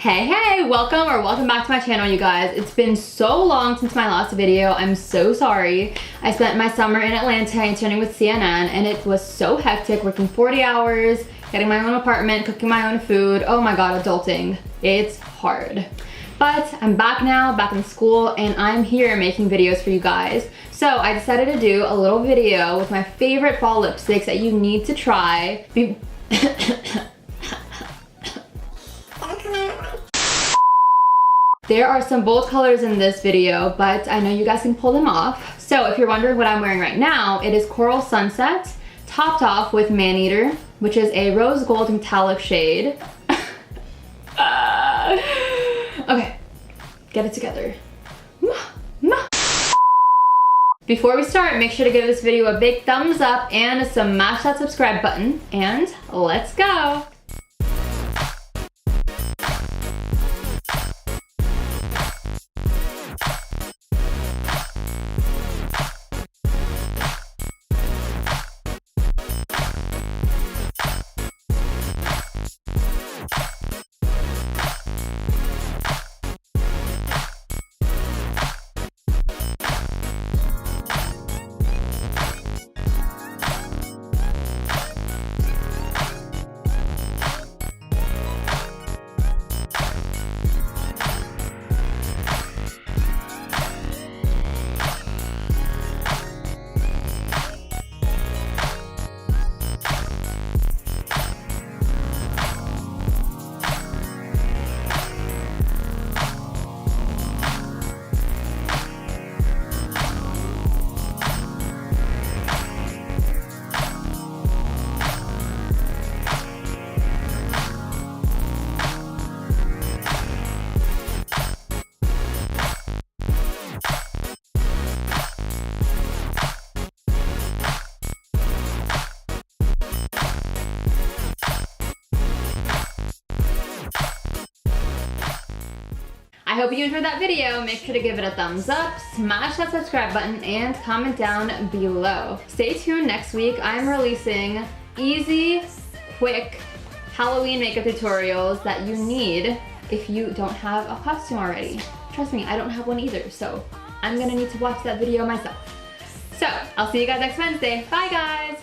Hey, welcome back to my channel, you guys. It's been so long since my last video. I'm so sorry. I spent my summer in Atlanta interning with CNN, and it was so hectic, working 40 hours, getting my own apartment, cooking my own food. Oh my god, adulting. It's hard. But I'm back now, back in school, and I'm here making videos for you guys. So I decided to do a little video with my favorite fall lipsticks that you need to try. There are some bold colors in this video, but I know you guys can pull them off. So if you're wondering what I'm wearing right now, it is Coral Sunset, topped off with Maneater, which is a rose gold metallic shade. Okay, get it together. Before we start, make sure to give this video a big thumbs up and smash that subscribe button, and let's go. I hope you enjoyed that video. Make sure to give it a thumbs up, smash that subscribe button, and comment down below. Stay tuned next week. I'm releasing easy, quick Halloween makeup tutorials that you need if you don't have a costume already. Trust me, I don't have one either, so I'm gonna need to watch that video myself. So, I'll see you guys next Wednesday. Bye guys!